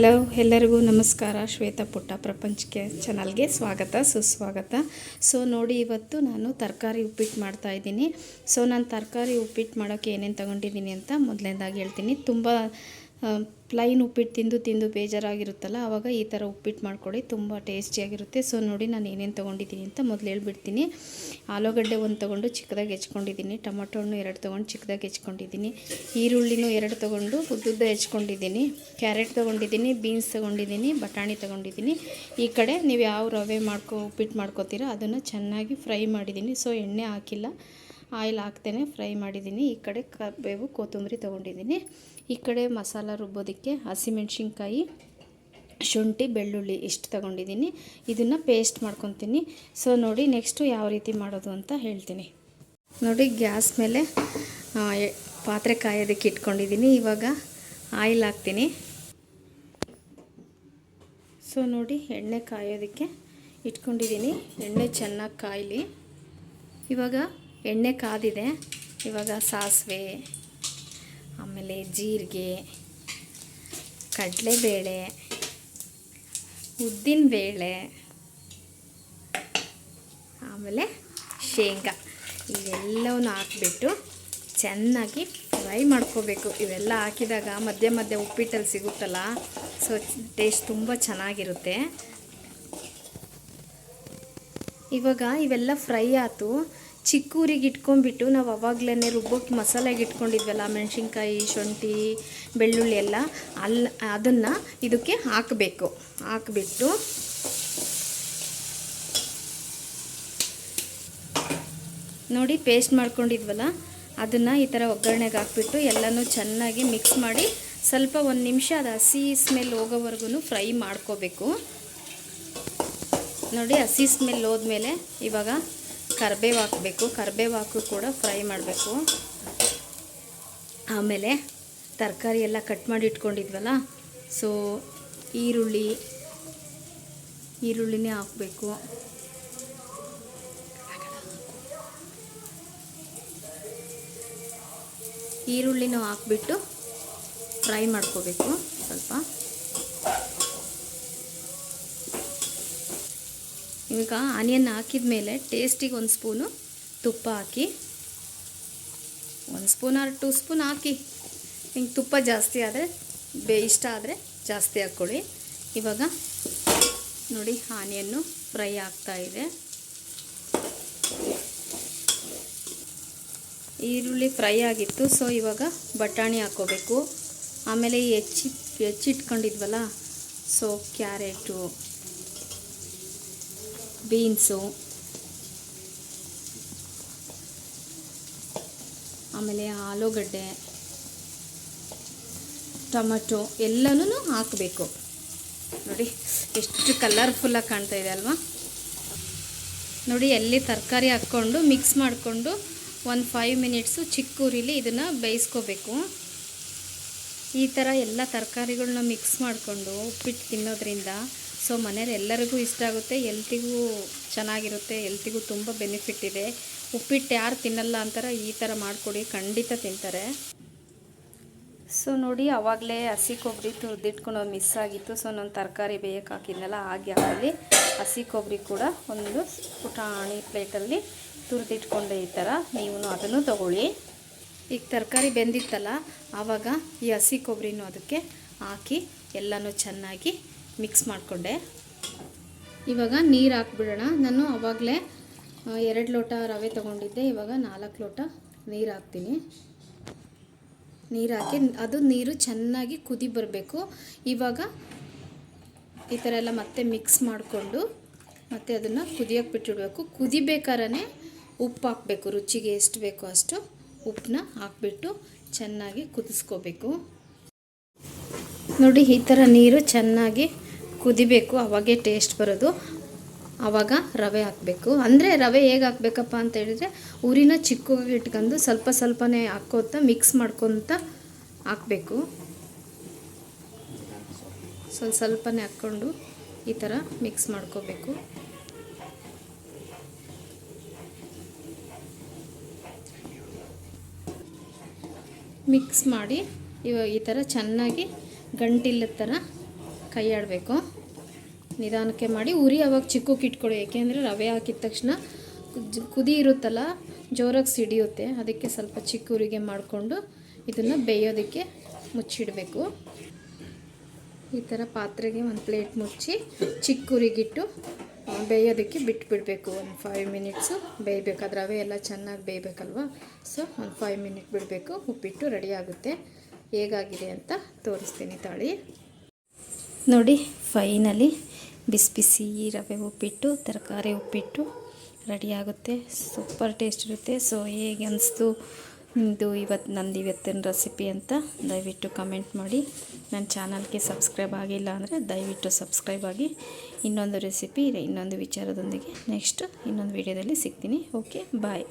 Hello, ಎಲ್ಲರಿಗೂ ನಮಸ್ಕಾರ. ಶ್ವೇತಾ ಪುಟ್ಟ ಪ್ರಪಂಚಕ್ಕೆ ಚಾನಲ್ಗೆ ಸ್ವಾಗತ ಸುಸ್ವಾಗತ. ಸೊ ನೋಡಿ, ಇವತ್ತು ನಾನು ತರಕಾರಿ ಉಪ್ಪಿಟ್ಟು ಮಾಡ್ತಾಯಿದ್ದೀನಿ. ಸೊ ನಾನು ತರಕಾರಿ ಉಪ್ಪಿಟ್ಟು ಮಾಡೋಕ್ಕೆ ಏನೇನು ತೊಗೊಂಡಿದ್ದೀನಿ ಅಂತ ಮೊದಲನೇದಾಗಿ ಹೇಳ್ತೀನಿ. ತುಂಬ ಪ್ಲೈನ್ ಉಪ್ಪಿಟ್ಟು ತಿಂದು ಬೇಜಾರಾಗಿರುತ್ತಲ್ಲ, ಆವಾಗ ಈ ಥರ ಉಪ್ಪಿಟ್ಟು ಮಾಡಿಕೊಡಿ, ತುಂಬ ಟೇಸ್ಟಿಯಾಗಿರುತ್ತೆ. ಸೊ ನೋಡಿ, ನಾನು ಏನೇನು ತೊಗೊಂಡಿದ್ದೀನಿ ಅಂತ ಮೊದಲು ಹೇಳ್ಬಿಡ್ತೀನಿ. ಆಲೂಗಡ್ಡೆ ಒಂದು ತೊಗೊಂಡು ಚಿಕ್ಕದಾಗಿ ಹೆಚ್ಕೊಂಡಿದ್ದೀನಿ, ಟೊಮೊಟೊ ಹಣ್ಣು 2 ತೊಗೊಂಡು ಚಿಕ್ಕದಾಗಿ ಹೆಚ್ಕೊಂಡಿದ್ದೀನಿ, ಈರುಳ್ಳಿನೂ 2 ತೊಗೊಂಡು ಉದ್ದುದ್ದ ಹೆಚ್ಕೊಂಡಿದ್ದೀನಿ, ಕ್ಯಾರೆಟ್ ತೊಗೊಂಡಿದ್ದೀನಿ, ಬೀನ್ಸ್ ತೊಗೊಂಡಿದ್ದೀನಿ, ಬಟಾಣಿ ತೊಗೊಂಡಿದ್ದೀನಿ. ಈ ಕಡೆ ನೀವು ಯಾವ ರವೆ ಉಪ್ಪಿಟ್ಟು ಮಾಡ್ಕೋತೀರೋ ಅದನ್ನು ಚೆನ್ನಾಗಿ ಫ್ರೈ ಮಾಡಿದ್ದೀನಿ. ಸೊ ಎಣ್ಣೆ ಹಾಕಿಲ್ಲ, ಆಯಿಲ್ ಹಾಕ್ತೇನೆ ಫ್ರೈ ಮಾಡಿದ್ದೀನಿ. ಈ ಕಡೆ ಕರಿಬೇವು ಕೊತ್ತಂಬರಿ ತೊಗೊಂಡಿದ್ದೀನಿ. ಈ ಕಡೆ ಮಸಾಲ ರುಬ್ಬೋದಕ್ಕೆ ಹಸಿಮೆಣ್ಸಿನ್ಕಾಯಿ, ಶುಂಠಿ, ಬೆಳ್ಳುಳ್ಳಿ ಇಷ್ಟು ತೊಗೊಂಡಿದ್ದೀನಿ. ಇದನ್ನು ಪೇಸ್ಟ್ ಮಾಡ್ಕೊತೀನಿ. ಸೊ ನೋಡಿ, ನೆಕ್ಸ್ಟು ಯಾವ ರೀತಿ ಮಾಡೋದು ಅಂತ ಹೇಳ್ತೀನಿ. ನೋಡಿ, ಗ್ಯಾಸ್ ಮೇಲೆ ಪಾತ್ರೆ ಕಾಯೋದಕ್ಕೆ ಇಟ್ಕೊಂಡಿದ್ದೀನಿ. ಇವಾಗ ಆಯಿಲ್ ಹಾಕ್ತೀನಿ. ಸೊ ನೋಡಿ, ಎಣ್ಣೆ ಕಾಯೋದಕ್ಕೆ ಇಟ್ಕೊಂಡಿದ್ದೀನಿ. ಎಣ್ಣೆ ಚೆನ್ನಾಗಿ ಕಾಯಲಿ. ಇವಾಗ ಎಣ್ಣೆ ಕಾದಿದೆ. ಇವಾಗ ಸಾಸಿವೆ, ಆಮೇಲೆ ಜೀರಿಗೆ, ಕಡಲೆಬೇಳೆ, ಉದ್ದಿನಬೇಳೆ, ಆಮೇಲೆ ಶೇಂಗಾ ಇವೆಲ್ಲವನ್ನು ಹಾಕ್ಬಿಟ್ಟು ಚೆನ್ನಾಗಿ ಫ್ರೈ ಮಾಡ್ಕೋಬೇಕು. ಇವೆಲ್ಲ ಹಾಕಿದಾಗ ಮಧ್ಯೆ ಮಧ್ಯೆ ಉಪ್ಪಿಟ್ಟಲ್ಲಿ ಸಿಗುತ್ತಲ್ಲ, ಸೊ ಟೇಸ್ಟ್ ತುಂಬ ಚೆನ್ನಾಗಿರುತ್ತೆ. ಇವಾಗ ಇವೆಲ್ಲ ಫ್ರೈ ಆಯ್ತು. ಚಿಕ್ಕ ಊರಿಗೆ ಇಟ್ಕೊಂಡ್ಬಿಟ್ಟು ನಾವು ಅವಾಗಲೇ ರುಬ್ಬೋಕ್ಕೆ ಮಸಾಲೆಗೆ ಇಟ್ಕೊಂಡಿದ್ವಲ್ಲ, ಮೆಣಸಿನ್ಕಾಯಿ, ಶುಂಠಿ, ಬೆಳ್ಳುಳ್ಳಿ ಎಲ್ಲ ಅದನ್ನು ಇದಕ್ಕೆ ಹಾಕಬೇಕು. ಹಾಕಿಬಿಟ್ಟು ನೋಡಿ, ಪೇಸ್ಟ್ ಮಾಡ್ಕೊಂಡಿದ್ವಲ್ಲ ಅದನ್ನು ಈ ಥರ ಒಗ್ಗರಣೆಗೆ ಹಾಕ್ಬಿಟ್ಟು ಎಲ್ಲನೂ ಚೆನ್ನಾಗಿ ಮಿಕ್ಸ್ ಮಾಡಿ ಸ್ವಲ್ಪ 1 ನಿಮಿಷ ಅದು ಹಸಿ ಸ್ಮೆಲ್ ಹೋಗೋವರೆಗೂ ಫ್ರೈ ಮಾಡ್ಕೋಬೇಕು. ನೋಡಿ, ಹಸಿ ಸ್ಮೆಲ್ ಹೋದ್ಮೇಲೆ ಇವಾಗ ಕರಿಬೇವು ಹಾಕಬೇಕು. ಕರಿಬೇವು ಹಾಕು ಕೂಡ ಫ್ರೈ ಮಾಡಬೇಕು. ಆಮೇಲೆ ತರಕಾರಿ ಎಲ್ಲ ಕಟ್ ಮಾಡಿ ಇಟ್ಕೊಂಡಿದ್ವಲ್ಲ, ಸೊ ಈರುಳ್ಳಿನೇ ಹಾಕಬೇಕು. ಈರುಳ್ಳಿನೂ ಹಾಕ್ಬಿಟ್ಟು ಫ್ರೈ ಮಾಡ್ಕೋಬೇಕು ಸ್ವಲ್ಪ. ಈಗ ಆನಿಯನ್ ಹಾಕಿದ ಮೇಲೆ ಟೇಸ್ಟಿಗೆ 1 ಸ್ಪೂನು ತುಪ್ಪ ಹಾಕಿ, 1 ಸ್ಪೂನ್ ಆರ್ 2 ಸ್ಪೂನ್ ಹಾಕಿ. ನಿಮ್ಗೆ ತುಪ್ಪ ಜಾಸ್ತಿ ಆದರೆ ಇಷ್ಟ ಆದರೆ ಜಾಸ್ತಿ ಹಾಕ್ಕೊಳ್ಳಿ. ಇವಾಗ ನೋಡಿ, ಆನಿಯನ್ನು ಫ್ರೈ ಆಗ್ತಾಯಿದೆ. ಈರುಳ್ಳಿ ಫ್ರೈ ಆಗಿತ್ತು. ಸೊ ಇವಾಗ ಬಟಾಣಿ ಹಾಕ್ಕೋಬೇಕು. ಆಮೇಲೆ ಹೆಚ್ಚಿಟ್ಕೊಂಡಿದ್ವಲ್ಲ, ಸೊ ಕ್ಯಾರೆಟು, ಬೀನ್ಸು, ಆಮೇಲೆ ಆಲೂಗಡ್ಡೆ, ಟೊಮಟೊ ಎಲ್ಲನೂ ಹಾಕಬೇಕು. ನೋಡಿ, ಎಷ್ಟು ಕಲರ್ಫುಲ್ಲಾಗಿ ಕಾಣ್ತಾ ಇದೆ ಅಲ್ವಾ? ನೋಡಿ, ಎಲ್ಲಿ ತರಕಾರಿ ಹಾಕ್ಕೊಂಡು ಮಿಕ್ಸ್ ಮಾಡಿಕೊಂಡು 5 ಮಿನಿಟ್ಸು ಚಿಕ್ಕ ಉರಿಲಿ ಇದನ್ನು ಬೇಯಿಸ್ಕೋಬೇಕು. ಈ ಥರ ಎಲ್ಲ ತರಕಾರಿಗಳನ್ನ ಮಿಕ್ಸ್ ಮಾಡಿಕೊಂಡು ಉಪ್ಪಿಟ್ಟು ತಿನ್ನೋದ್ರಿಂದ ಸೊ ಮನೇಲಿ ಎಲ್ಲರಿಗೂ ಇಷ್ಟ ಆಗುತ್ತೆ, ಎಲ್ತಿಗೂ ಚೆನ್ನಾಗಿರುತ್ತೆ, ಎಲ್ತಿಗೂ ತುಂಬ ಬೆನಿಫಿಟ್ ಇದೆ. ಉಪ್ಪಿಟ್ಟು ಯಾರು ತಿನ್ನಲ್ಲ ಅಂತಾರೆ, ಈ ಥರ ಮಾಡಿಕೊಡಿ, ಖಂಡಿತ ತಿಂತಾರೆ. ಸೊ ನೋಡಿ, ಆವಾಗಲೇ ಹಸಿ ಕೊಬ್ಬರಿ ತುರಿದಿಟ್ಕೊಂಡು ಮಿಸ್ ಆಗಿತ್ತು. ಸೊ ನಾನು ತರಕಾರಿ ಬೇಯಕ್ಕೆ ಹಾಕಿದ್ನಲ್ಲ, ಆ ಗ್ಯಾಪಲ್ಲಿ ಹಸಿ ಕೊಬ್ಬರಿ ಕೂಡ ಒಂದು ಪುಟಾಣಿ ಪ್ಲೇಟಲ್ಲಿ ತುರಿದಿಟ್ಕೊಂಡೆ. ಈ ಥರ ನೀವು ಅದನ್ನು ತೊಗೊಳ್ಳಿ. ಈಗ ತರಕಾರಿ ಬೆಂದಿತ್ತಲ್ಲ, ಆವಾಗ ಈ ಹಸಿ ಕೊಬ್ಬರಿನೂ ಅದಕ್ಕೆ ಹಾಕಿ ಎಲ್ಲನೂ ಚೆನ್ನಾಗಿ ಮಿಕ್ಸ್ ಮಾಡಿಕೊಂಡೆ. ಇವಾಗ ನೀರು ಹಾಕ್ಬಿಡೋಣ. ನಾನು ಆವಾಗಲೇ 2 ಲೋಟ ರವೆ ತೊಗೊಂಡಿದ್ದೆ. ಇವಾಗ 4 ಲೋಟ ನೀರು ಹಾಕ್ತೀನಿ. ನೀರು ಹಾಕಿ ಅದು ನೀರು ಚೆನ್ನಾಗಿ ಕುದಿ ಬರಬೇಕು. ಇವಾಗ ಈ ಥರ ಎಲ್ಲ ಮತ್ತೆ ಮಿಕ್ಸ್ ಮಾಡಿಕೊಂಡು ಮತ್ತೆ ಅದನ್ನು ಕುದಿಯೋಕ್ಕೆ ಬಿಟ್ಟಿಡಬೇಕು. ಕುದಿಬೇಕಾದ್ರೆ ಉಪ್ಪು ಹಾಕಬೇಕು. ರುಚಿಗೆ ಎಷ್ಟು ಬೇಕೋ ಅಷ್ಟು ಉಪ್ಪನ್ನ ಹಾಕ್ಬಿಟ್ಟು ಚೆನ್ನಾಗಿ ಕುದಿಸ್ಕೋಬೇಕು. ನೋಡಿ, ಈ ಥರ ನೀರು ಚೆನ್ನಾಗಿ ಕುದಿಬೇಕು, ಅವಾಗೇ ಟೇಸ್ಟ್ ಬರೋದು. ಆವಾಗ ರವೆ ಹಾಕಬೇಕು. ಅಂದರೆ ರವೆ ಹೇಗೆ ಹಾಕಬೇಕಪ್ಪ ಅಂತ ಹೇಳಿದರೆ, ಉರಿನ ಚಿಕ್ಕದಾಗಿ ಇಟ್ಕೊಂಡು ಸ್ವಲ್ಪ ಸ್ವಲ್ಪನೇ ಹಾಕ್ಕೋತಾ ಮಿಕ್ಸ್ ಮಾಡ್ಕೊತ ಹಾಕಬೇಕು. ಸ್ವಲ್ಪನೇ ಹಾಕ್ಕೊಂಡು ಈ ಥರ ಮಿಕ್ಸ್ ಮಾಡ್ಕೋಬೇಕು. ಮಿಕ್ಸ್ ಮಾಡಿ ಇವಾಗ ಈ ಥರ ಚೆನ್ನಾಗಿ ಗಂಟಿಲ್ಲದ ಥರ ಕೈ ಆಡಬೇಕು. ನಿಧಾನಕ್ಕೆ ಮಾಡಿ ಉರಿ ಅವಾಗ ಚಿಕ್ಕಕ್ಕೆ ಇಟ್ಕೊಳ್ಳಿ, ಏಕೆಂದರೆ ರವೆ ಹಾಕಿದ ತಕ್ಷಣ ಕುದಿ ಇರುತ್ತಲ್ಲ ಜೋರಾಗಿ ಸಿಡಿಯುತ್ತೆ. ಅದಕ್ಕೆ ಸ್ವಲ್ಪ ಚಿಕ್ಕ ಉರಿಗೆ ಮಾಡಿಕೊಂಡು ಇದನ್ನು ಬೇಯೋದಕ್ಕೆ ಮುಚ್ಚಿಡಬೇಕು. ಈ ಥರ ಪಾತ್ರೆಗೆ ಒಂದು ಪ್ಲೇಟ್ ಮುಚ್ಚಿ ಚಿಕ್ಕ ಉರಿಗಿಟ್ಟು ಬೇಯೋದಕ್ಕೆ ಬಿಟ್ಬಿಡಬೇಕು. ಒಂದು 5 ಮಿನಿಟ್ಸು ಬೇಯಬೇಕು. ಅದು ರವೆ ಎಲ್ಲ ಚೆನ್ನಾಗಿ ಬೇಯಬೇಕಲ್ವ, ಸೊ ಒಂದು 5 ಮಿನಿಟ್ ಬಿಡಬೇಕು. ಉಪ್ಪಿಟ್ಟು ರೆಡಿ ಆಗುತ್ತೆ. ಹೇಗಾಗಿದೆ ಅಂತ ತೋರಿಸ್ತೀನಿ ತಾಳಿ. ನೋಡಿ, ಫೈನಲಿ ಬಿಸಿ ಬಿಸಿ ರವೆ ಉಪ್ಪಿಟ್ಟು, ತರಕಾರಿ ಉಪ್ಪಿಟ್ಟು ರೆಡಿ ಆಗುತ್ತೆ. ಸೂಪರ್ ಟೇಸ್ಟ್ ಇರುತ್ತೆ. ಸೊ ಹೇಗೆ ಅನಿಸ್ತು ಇದು ನಂದು ಇವತ್ತಿನ ರೆಸಿಪಿ ಅಂತ ದಯವಿಟ್ಟು ಕಮೆಂಟ್ ಮಾಡಿ. ನನ್ನ ಚಾನಲ್ಗೆ ಸಬ್ಸ್ಕ್ರೈಬ್ ಆಗಿಲ್ಲ ಅಂದರೆ ದಯವಿಟ್ಟು ಸಬ್ಸ್ಕ್ರೈಬ್ ಆಗಿ. ಇನ್ನೊಂದು ರೆಸಿಪಿ ಇನ್ನೊಂದು ವಿಚಾರದೊಂದಿಗೆ ನೆಕ್ಸ್ಟ್ ಇನ್ನೊಂದು ವಿಡಿಯೋದಲ್ಲಿ ಸಿಗ್ತೀನಿ. ಓಕೆ, ಬಾಯ್.